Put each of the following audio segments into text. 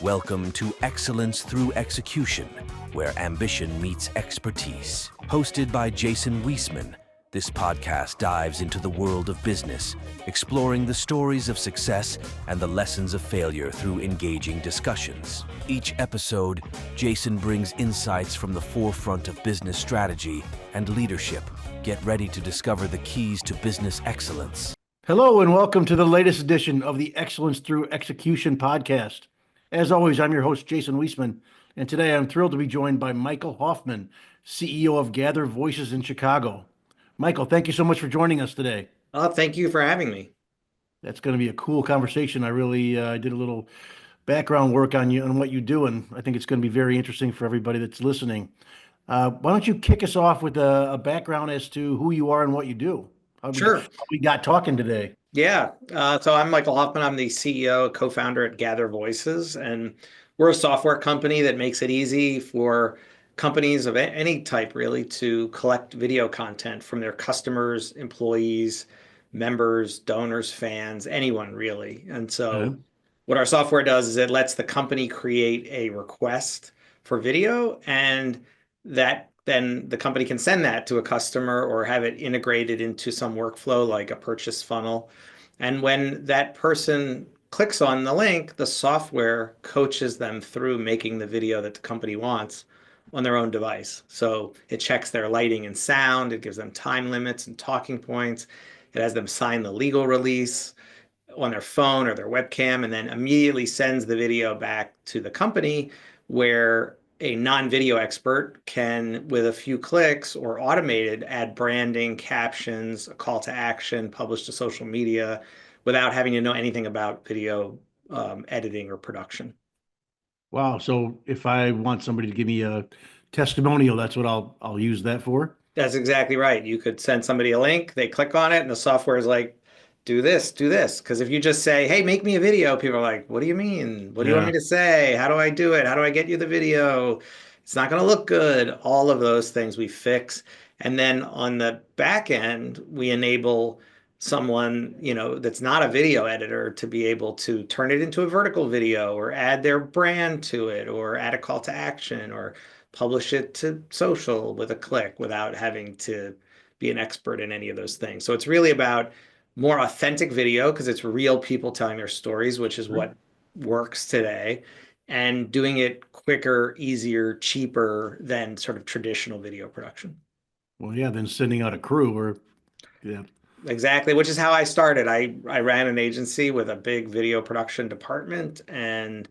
Welcome to Excellence Through Execution, where ambition meets expertise. Hosted by Jason Weseman, this podcast dives into the world of business, exploring the stories of success and the lessons of failure through engaging discussions. Each episode, Jason brings insights from the forefront of business strategy and leadership. Get ready to discover the keys to business excellence. Hello and welcome to the latest edition of the Excellence Through Execution podcast. As always, I'm your host, Jason Weseman, and today I'm thrilled to be joined by Michael Hoffman, CEO of Gather Voices in Chicago. Michael, thank you so much for joining us today. Thank you for having me. That's going to be a cool conversation. I really did a little background work on you and what you do, and I think it's going to be very interesting for everybody that's listening. Why don't you kick us off with a background as to who you are and what you do? Sure. We got talking today. Yeah. So I'm Michael Hoffman. I'm the CEO, co-founder at Gather Voices, and we're a software company that makes it easy for companies of any type, really, to collect video content from their customers, employees, members, donors, fans, anyone, really. And so what our software does is it lets the company create a request for video, and that then the company can send that to a customer or have it integrated into some workflow like a purchase funnel. And when that person clicks on the link, the software coaches them through making the video that the company wants on their own device. So it checks their lighting and sound, it gives them time limits and talking points, it has them sign the legal release on their phone or their webcam, and then immediately sends the video back to the company, where a non-video expert can, with a few clicks or automated, add branding, captions, a call to action, publish to social media without having to know anything about video editing or production. Wow. So if I want somebody to give me a testimonial, that's what I'll use that for? That's exactly right. You could send somebody a link, they click on it, and the software is like, do this, do this. Because if you just say, hey, make me a video, people are like, what do you mean? What do you want me to say? How do I do it? How do I get you the video? It's not going to look good. All of those things we fix. And then on the back end, we enable someone, that's not a video editor to be able to turn it into a vertical video or add their brand to it or add a call to action or publish it to social with a click without having to be an expert in any of those things. So it's really about more authentic video because it's real people telling their stories, which is what works today, and doing it quicker, easier, cheaper than sort of traditional video production. Well, yeah, then sending out a crew or, yeah. Exactly, which is how I started. I ran an agency with a big video production department, and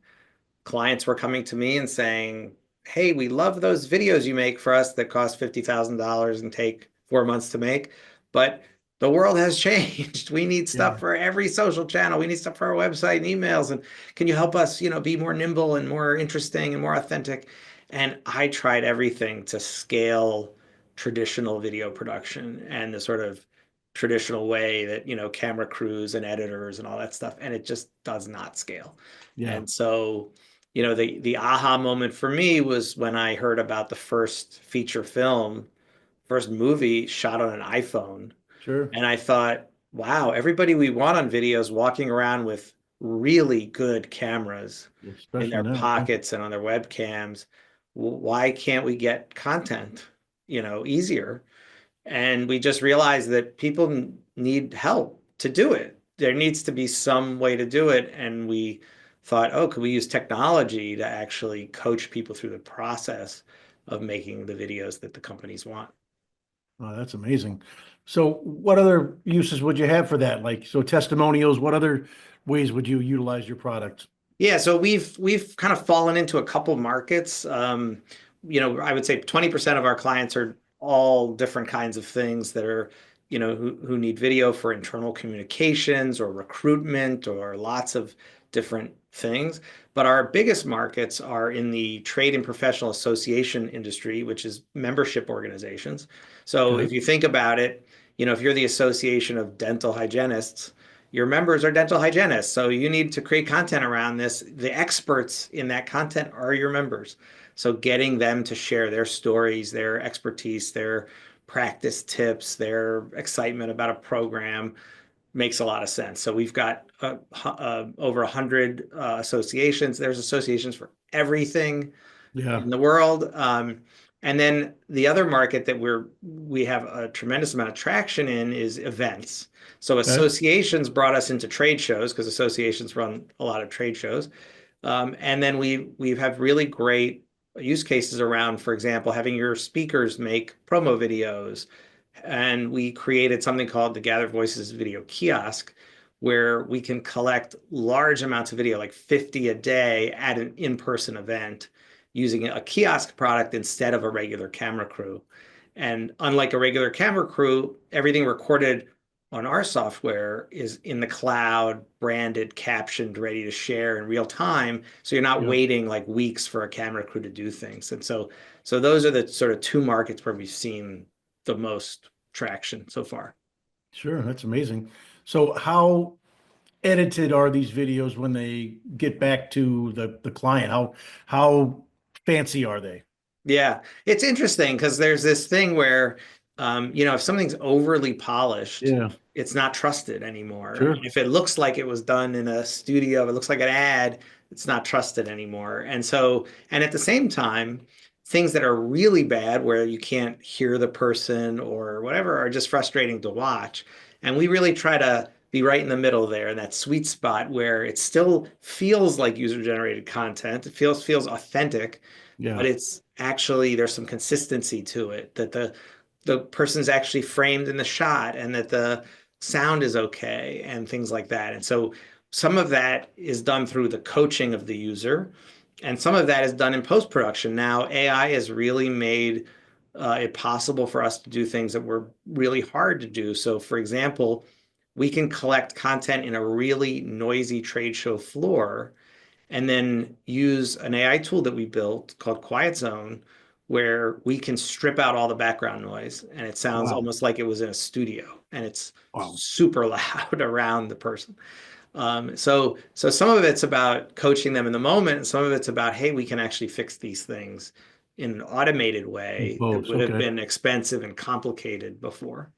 clients were coming to me and saying, hey, we love those videos you make for us that cost $50,000 and take 4 months to make, but the world has changed. We need stuff for every social channel. We need stuff for our website and emails. And can you help us, be more nimble and more interesting and more authentic? And I tried everything to scale traditional video production and the sort of traditional way that, camera crews and editors and all that stuff. And it just does not scale. Yeah. And so, the aha moment for me was when I heard about the first feature film, first movie shot on an iPhone. Sure. And I thought, wow, everybody we want on video is walking around with really good cameras in their pockets and on their webcams. Why can't we get content, easier? And we just realized that people need help to do it. There needs to be some way to do it. And we thought, oh, could we use technology to actually coach people through the process of making the videos that the companies want? Oh, that's amazing. So what other uses would you have for that? Like, so testimonials, what other ways would you utilize your product? Yeah, so we've kind of fallen into a couple markets. I would say 20% of our clients are all different kinds of things that are, who need video for internal communications or recruitment or lots of different things. But our biggest markets are in the trade and professional association industry, which is membership organizations. So if you think about it, if you're the Association of Dental Hygienists, your members are dental hygienists. So you need to create content around this. The experts in that content are your members. So getting them to share their stories, their expertise, their practice tips, their excitement about a program makes a lot of sense. So we've got over 100 associations. There's associations for everything Yeah. in the world. And then the other market that we have a tremendous amount of traction in is events. So Okay. associations brought us into trade shows because associations run a lot of trade shows. And then we have really great use cases around, for example, having your speakers make promo videos. And we created something called the Gather Voices Video Kiosk, where we can collect large amounts of video, like 50 a day at an in-person event, using a kiosk product instead of a regular camera crew. And unlike a regular camera crew, everything recorded on our software is in the cloud, branded, captioned, ready to share in real time. So you're not Yeah. waiting like weeks for a camera crew to do things. And so those are the sort of two markets where we've seen the most traction so far. Sure. That's amazing. So how edited are these videos when they get back to the client? How fancy are they? Yeah, it's interesting because there's this thing where, if something's overly polished, Yeah. it's not trusted anymore. And Sure. if it looks like it was done in a studio, if it looks like an ad, it's not trusted anymore. And at the same time, things that are really bad, where you can't hear the person or whatever, are just frustrating to watch. And we really try to be right in the middle there, in that sweet spot where it still feels like user-generated content. It feels authentic, Yeah. but it's actually, there's some consistency to it, that the person's actually framed in the shot and that the sound is okay and things like that. And so some of that is done through the coaching of the user, and some of that is done in post-production. Now, AI has really made it possible for us to do things that were really hard to do. So, for example, we can collect content in a really noisy trade show floor and then use an AI tool that we built called Quiet Zone, where we can strip out all the background noise and it sounds Wow. almost like it was in a studio, and it's Wow. super loud around the person. So some of it's about coaching them in the moment, and some of it's about, hey, we can actually fix these things in an automated way that Both. would have Okay. been expensive and complicated before.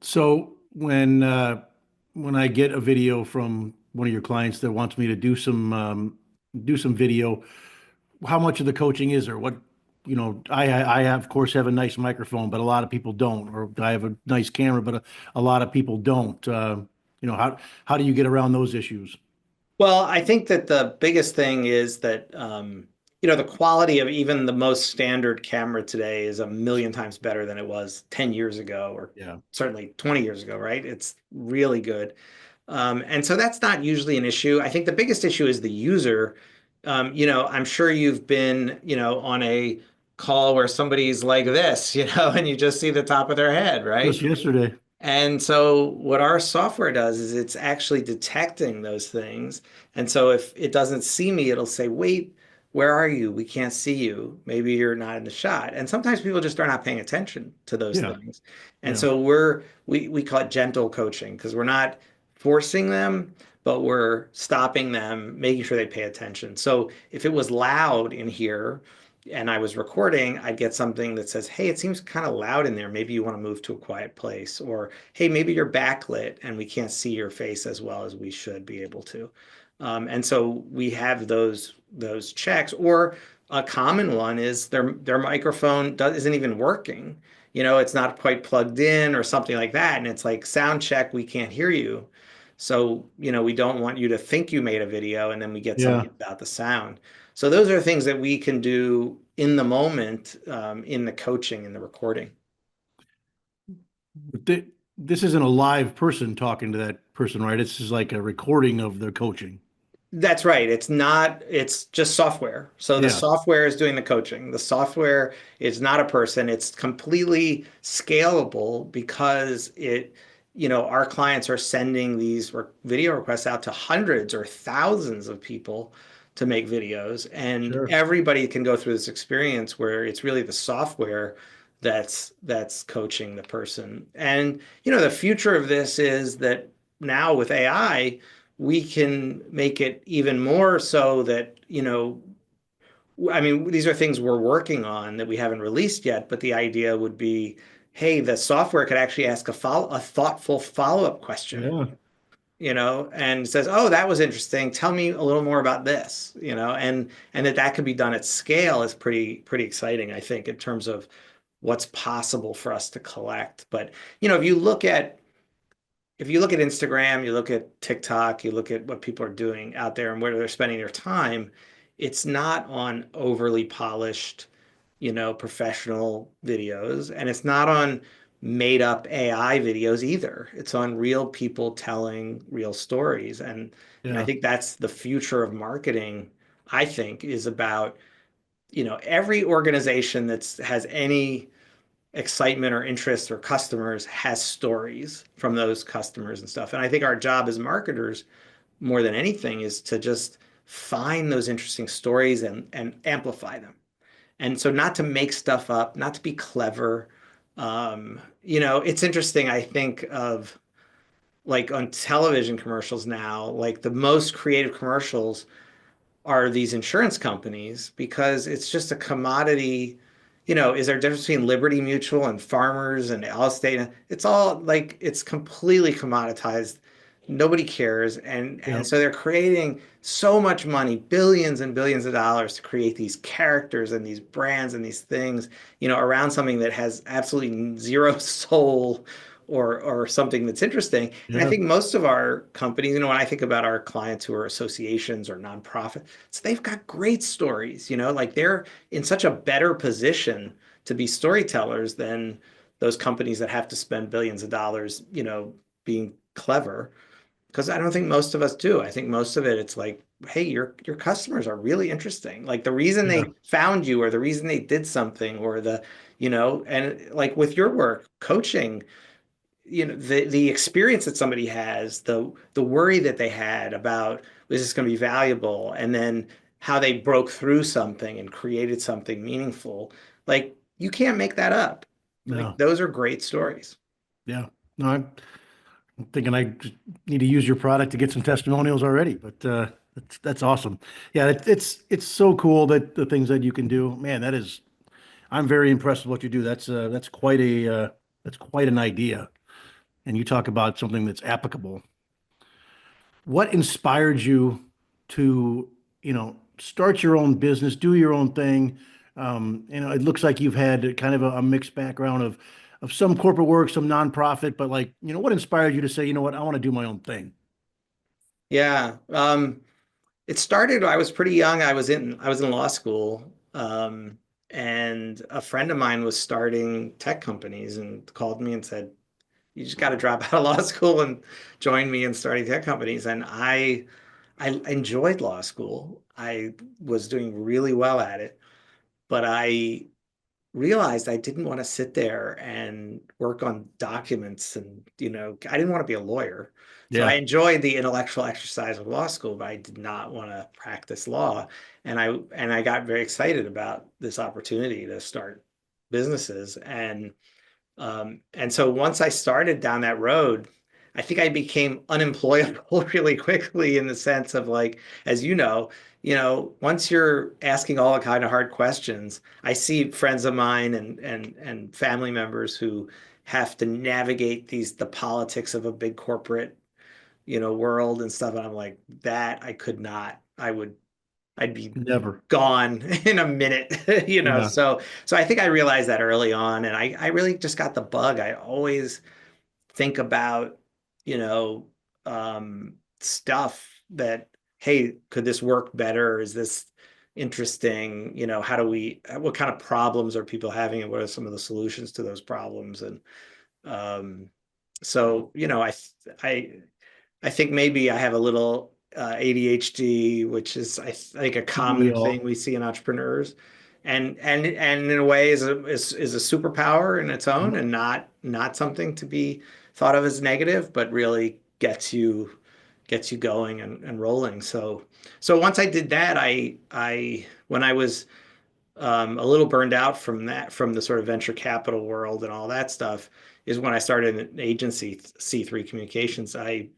So when I get a video from one of your clients that wants me to do some video, how much of the coaching is there? What, I have, of course, have a nice microphone, but a lot of people don't, or I have a nice camera, but a lot of people don't. How do you get around those issues? Well, I think that the biggest thing is that the quality of even the most standard camera today is a million times better than it was 10 years ago, or Yeah. certainly 20 years ago, right? It's really good. And so that's not usually an issue. I think the biggest issue is the user. I'm sure you've been, on a call where somebody's like this, and you just see the top of their head, right? Just yesterday. And so what our software does is it's actually detecting those things. And so if it doesn't see me, it'll say, wait, where are you? We can't see you. Maybe you're not in the shot. And sometimes people just are not paying attention to those Yeah. things. And Yeah. so we call it gentle coaching, because we're not forcing them, but we're stopping them, making sure they pay attention. So if it was loud in here, and I was recording, I'd get something that says, hey, it seems kind of loud in there. Maybe you want to move to a quiet place. Or, hey, maybe you're backlit and we can't see your face as well as we should be able to. And so we have those checks. Or a common one is their microphone isn't even working. It's not quite plugged in or something like that. And it's like, sound check, we can't hear you. So, we don't want you to think you made a video and then we get Yeah. something about the sound. So those are things that we can do in the moment, in the coaching and the recording. But this isn't a live person talking to that person, right? It's just like a recording of the coaching. That's right. It's just software. So the Yeah. software is doing the coaching. The software is not a person. It's completely scalable because our clients are sending these video requests out to hundreds or thousands of people to make videos. And Sure. everybody can go through this experience where it's really the software that's coaching the person. And, the future of this is that now with AI, we can make it even more so that, I mean, these are things we're working on that we haven't released yet, but the idea would be, hey, the software could actually ask a thoughtful follow-up question, Yeah. and says, "Oh, that was interesting. Tell me a little more about this," and that could be done at scale is pretty exciting, I think, in terms of what's possible for us to collect. But if you look at Instagram, you look at TikTok, you look at what people are doing out there and where they're spending their time, it's not on overly polished, professional videos, and it's not on made up AI videos either. It's on real people telling real stories. And I Yeah. think that's the future of marketing, I think, is about, every organization that's has any excitement or interest or customers has stories from those customers and stuff. And I think our job as marketers, more than anything, is to just find those interesting stories and amplify them. And so not to make stuff up, not to be clever. It's interesting, I think, of like on television commercials now, like the most creative commercials are these insurance companies because it's just a commodity. Is there a difference between Liberty Mutual and Farmers and Allstate? It's all like it's completely commoditized. Nobody cares. And Yeah. and so they're creating so much money, billions and billions of dollars to create these characters and these brands and these things, around something that has absolutely zero soul or something that's interesting. And I Yeah. think most of our companies, when I think about our clients who are associations or nonprofits, they've got great stories, like they're in such a better position to be storytellers than those companies that have to spend billions of dollars, being clever. Because I don't think most of us do. I think most of it, it's like, hey, your customers are really interesting. Like the reason Yeah. they found you or the reason they did something or and like with your work, coaching, the experience that somebody has, the worry that they had about was this going to be valuable, and then how they broke through something and created something meaningful. Like you can't make that up. Like No. those are great stories. Yeah. No, I'm thinking I just need to use your product to get some testimonials already, but that's awesome. Yeah, it's so cool that the things that you can do. Man, I'm very impressed with what you do. That's quite an idea. And you talk about something that's applicable. What inspired you to, start your own business, do your own thing? It looks like you've had kind of a mixed background of some corporate work, some nonprofit, but like, what inspired you to say, you know what, I want to do my own thing? Yeah. It started, I was pretty young. I was in law school. And a friend of mine was starting tech companies and called me and said, you just got to drop out of law school and join me in starting tech companies. And I enjoyed law school. I was doing really well at it, but I realized I didn't want to sit there and work on documents and, I didn't want to be a lawyer. So I Yeah. enjoyed the intellectual exercise of law school, but I did not want to practice law. And I got very excited about this opportunity to start businesses. And so once I started down that road, I think I became unemployable really quickly in the sense of like, as once you're asking all the kind of hard questions, I see friends of mine and family members who have to navigate the politics of a big corporate, world and stuff. And I'm like, that I could not. I'd be Never. gone in a minute, Yeah. so I think I realized that early on, and I really just got the bug. I always think about, you know, stuff that, hey, could this work better? Is this interesting? What kind of problems are people having, and what are some of the solutions to those problems? And um, so, I I think maybe I have a little ADHD, which is I think a Do we common thing all? we see in entrepreneurs, and in a way is a superpower in its own, Yep. and not something to be thought of as negative, but really gets you going and rolling. So once I did that, I when I was a little burned out from the sort of venture capital world and all that stuff, is when I started an agency, C3 Communications. I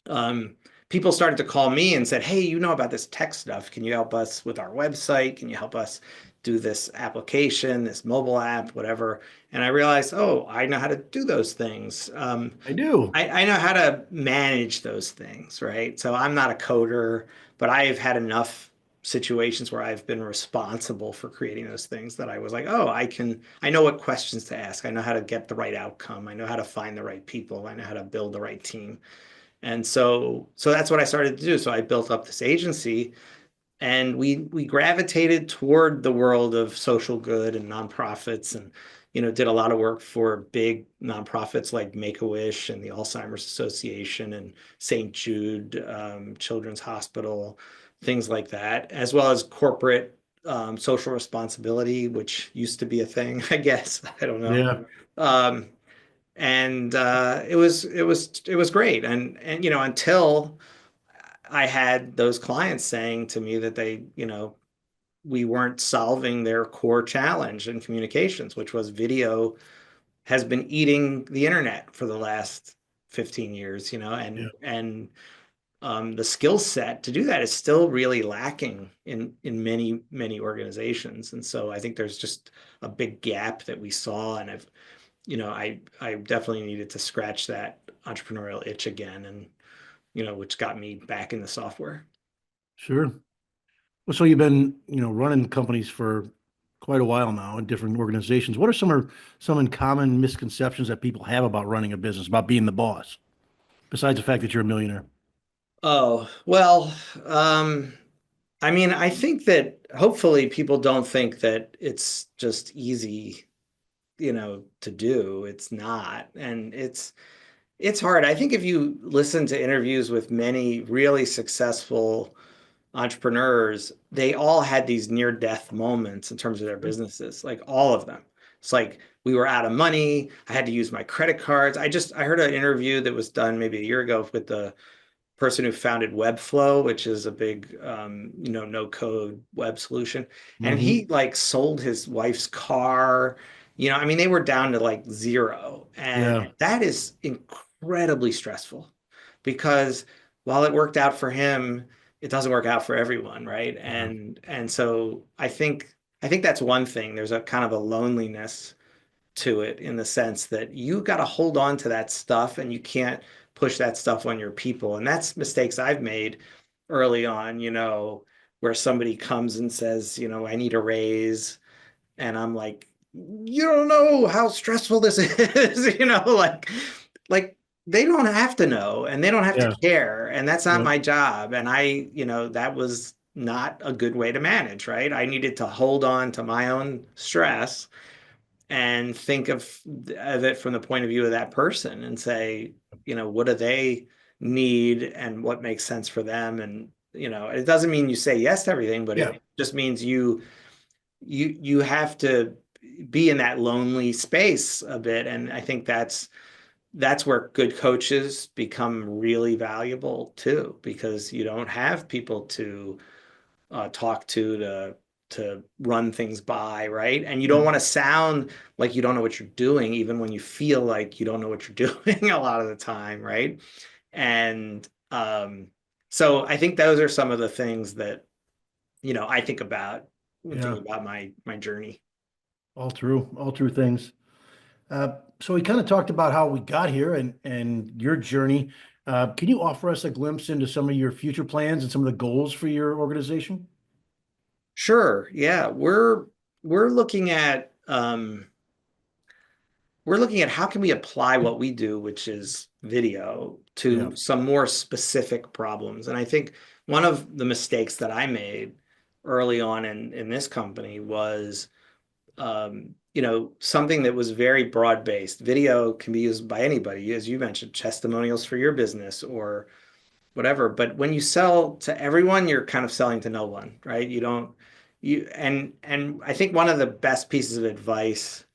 um, people started to call me and said, "Hey, you know about this tech stuff. Can you help us with our website? Can you help us do this application, this mobile app, whatever?" And I realized, oh, I know how to do those things. I do. I know how to manage those things, right? So I'm not a coder, but I've had enough situations where I've been responsible for creating those things that I was like, oh, I know what questions to ask. I know how to get the right outcome. I know how to find the right people. I know how to build the right team. And so that's what I started to do. So I built up this agency, and we gravitated toward the world of social good and nonprofits, and did a lot of work for big nonprofits like Make-A-Wish and the Alzheimer's Association and St. Jude Children's Hospital, things like that, as well as corporate social responsibility, which used to be a thing, I guess. I don't know. Yeah. Um, and it was great, and until I had those clients saying to me that we weren't solving their core challenge in communications, which was video has been eating the internet for the last 15 years, Yeah. and the skill set to do that is still really lacking in many organizations. And so I think there's just a big gap that we saw, and I definitely needed to scratch that entrepreneurial itch again, and which got me back in the software. Sure. Well, so you've been, running companies for quite a while now in different organizations. What are some common misconceptions that people have about running a business, about being the boss, besides the fact that you're a millionaire? Oh, well, I mean, I think that hopefully people don't think that it's just easy, to do. It's not. And it's hard. I think if you listen to interviews with many really successful entrepreneurs, they all had these near death moments in terms of their businesses, like all of them. It's like we were out of money. I had to use my credit cards. I heard an interview that was done maybe a year ago with the person who founded Webflow, which is a big, no code web solution. And Hmm. he like sold his wife's car. I mean, they were down to like zero. And Yeah. that is incredibly stressful because while it worked out for him, it doesn't work out for everyone, right? Yeah. And so I think that's one thing. There's a kind of a loneliness to it in the sense that you got to hold on to that stuff and you can't push that stuff on your people. And that's mistakes I've made early on, where somebody comes and says, I need a raise. And I'm like, you don't know how stressful this is, like they don't have to know and they don't have to Yeah. care. And that's not Yeah. my job. And that was not a good way to manage, right? I needed to hold on to my own stress and think of it from the point of view of that person and say, what do they need and what makes sense for them? And it doesn't mean you say yes to everything, but Yeah. it just means you have to be in that lonely space a bit. And I think that's where good coaches become really valuable too, because you don't have people to talk to run things by, right? And you don't Yeah. want to sound like you don't know what you're doing, even when you feel like you don't know what you're doing a lot of the time, right? And so I think those are some of the things that I think about when Yeah. thinking about my journey. All true things. So we kind of talked about how we got here and your journey. Can you offer us a glimpse into some of your future plans and some of the goals for your organization? Sure, yeah, we're looking at how can we apply what we do, which is video, Yeah. to some more specific problems. And I think one of the mistakes that I made early on in this company was, something that was very broad based. Video can be used by anybody, as you mentioned, testimonials for your business or whatever. But when you sell to everyone, you're kind of selling to no one, right? You don't you and I think one of the best pieces of advice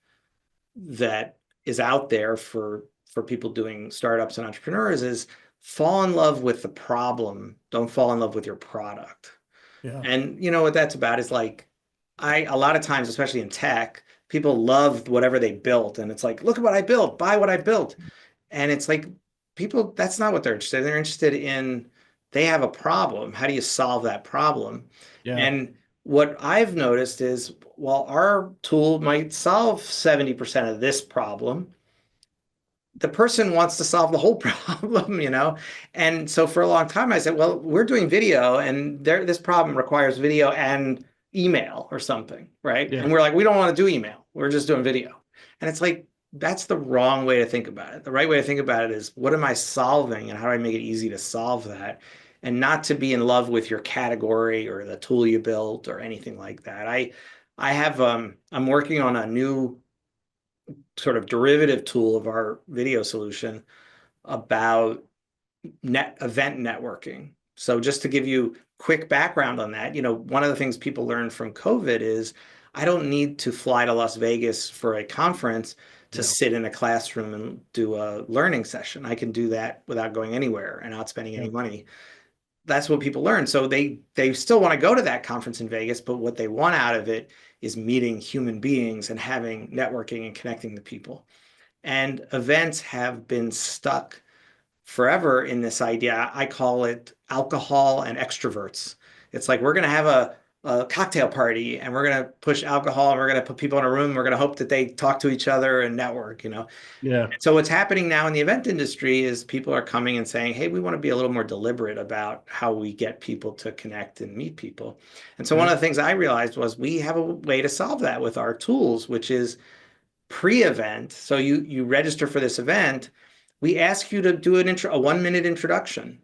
that is out there for people doing startups and entrepreneurs is fall in love with the problem. Don't fall in love with your product. Yeah. And what that's about is like a lot of times, especially in tech, people love whatever they built. And it's like, look at what I built, buy what I built. And it's like people, that's not what they're interested in. They're interested in they have a problem. How do you solve that problem? Yeah. And what I've noticed is, while our tool might solve 70% of this problem, the person wants to solve the whole problem, you know? And so for a long time, I said, well, we're doing video and this problem requires video and email or something, right? Yeah. And we're like, we don't want to do email. We're just doing video. And it's like, that's the wrong way to think about it. The right way to think about it is, what am I solving and how do I make it easy to solve that? And not to be in love with your category or the tool you built or anything like that. I'm working on a new sort of derivative tool of our video solution about event networking. So just to give you quick background on that, one of the things people learned from COVID is, I don't need to fly to Las Vegas for a conference to Yeah. sit in a classroom and do a learning session. I can do that without going anywhere and not spending Yeah. any money. That's what people learn. So they still want to go to that conference in Vegas, but what they want out of it is meeting human beings and having networking and connecting to people. And events have been stuck forever in this idea. I call it alcohol and extroverts. It's like, we're going to have a cocktail party and we're going to push alcohol and we're going to put people in a room. We're going to hope that they talk to each other and network, Yeah. So what's happening now in the event industry is, people are coming and saying, hey, we want to be a little more deliberate about how we get people to connect and meet people. And so one Yeah. of the things I realized was, we have a way to solve that with our tools, which is pre-event. So you register for this event. We ask you to do a 1-minute introduction.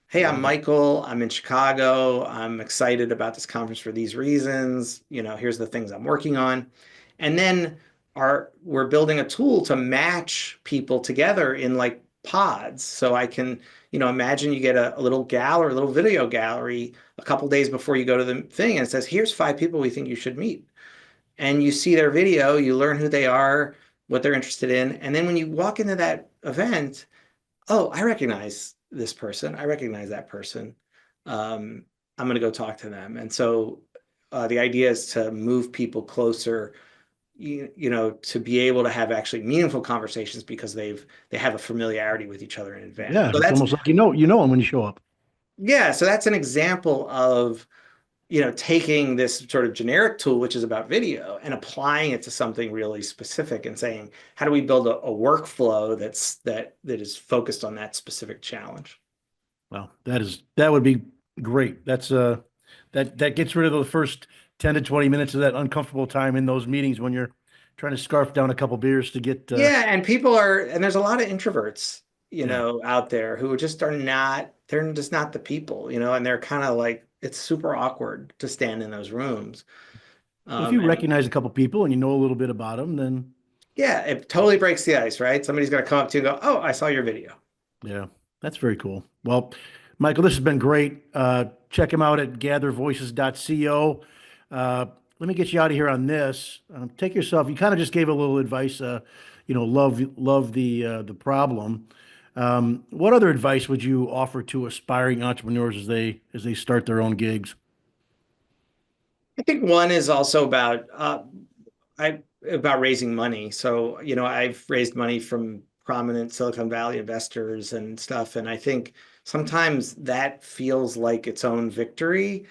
Hey, I'm Yeah. Michael. I'm in Chicago. I'm excited about this conference for these reasons. Here's the things I'm working on. And then we're building a tool to match people together in like pods. So I can, imagine you get a little gallery, a little video gallery a couple days before you go to the thing, and it says, here's 5 people we think you should meet. And you see their video, you learn who they are, what they're interested in. And then when you walk into that event, oh, I recognize this person. I recognize that person. I'm going to go talk to them. And so the idea is to move people closer, to be able to have actually meaningful conversations, because they have a familiarity with each other in advance. Yeah. So It's that's, almost like them when you show up. yeah, so that's an example of, taking this sort of generic tool, which is about video, and applying it to something really specific and saying, how do we build a workflow that is focused on that specific challenge? Well, that would be great. That gets rid of the first 10 to 20 minutes of that uncomfortable time in those meetings when you're trying to scarf down a couple beers to get Yeah, and there's a lot of introverts, yeah. out there who just they're just not the people, and they're kind of like, it's super awkward to stand in those rooms. But if you And recognize a couple people and you know a little bit about them, then yeah, it totally breaks the ice, right? Somebody's going to come up to you and go, oh, I saw your video. yeah, that's very cool. Well, Michael, this has been great. Check him out at gathervoices.co. Let me get you out of here on this. Take yourself. You kind of just gave a little advice. Love the problem. What other advice would you offer to aspiring entrepreneurs as they start their own gigs? I think one is also about raising money. So, I've raised money from prominent Silicon Valley investors and stuff. And I think sometimes that feels like its own victory,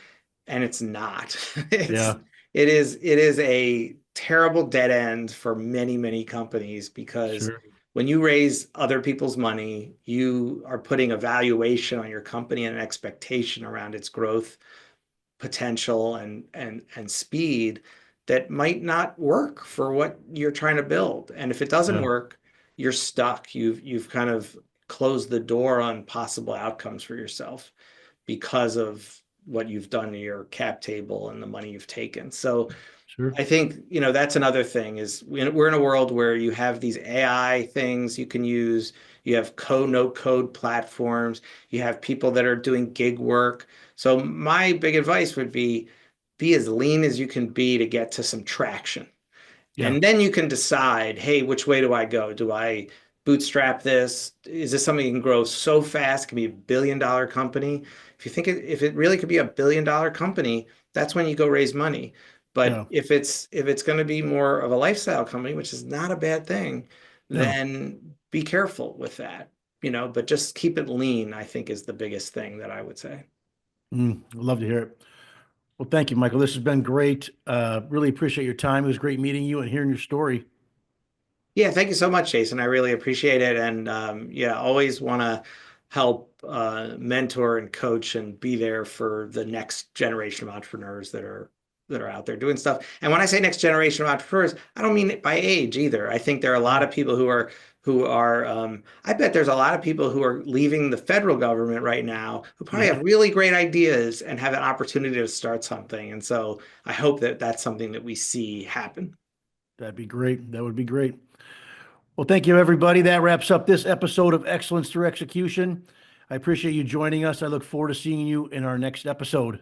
and it's not. Yeah, It is a terrible dead end for many, many companies, because sure. when you raise other people's money, you are putting a valuation on your company and an expectation around its growth potential and speed that might not work for what you're trying to build. And if it doesn't Yeah, work, you're stuck. You've kind of closed the door on possible outcomes for yourself because of what you've done to your cap table and the money you've taken. So sure. I think, that's another thing is, we're in a world where you have these AI things you can use. You have no code platforms. You have people that are doing gig work. So my big advice would be as lean as you can be to get to some traction. Yeah, And then you can decide, hey, which way do I go? Do I bootstrap this? Is this something you can grow so fast? It can be $1 billion company. If it really could be $1 billion company, that's when you go raise money. But yeah, if it's going to be more of a lifestyle company, which is not a bad thing, no, then be careful with that. but just keep it lean, I think is the biggest thing that I would say. I'd love to hear it. Well, thank you, Michael. This has been great. Really appreciate your time. It was great meeting you and hearing your story. Yeah, thank you so much, Jason. I really appreciate it. And yeah, always want to help mentor and coach and be there for the next generation of entrepreneurs that are out there doing stuff. And when I say next generation of entrepreneurs, I don't mean it by age either. I think there are a lot of people who are I bet there's a lot of people who are leaving the federal government right now who probably have really great ideas and have an opportunity to start something. And so I hope that that's something that we see happen. That'd be great. That would be great. Well, thank you, everybody. That wraps up this episode of Excellence Through Execution. I appreciate you joining us. I look forward to seeing you in our next episode.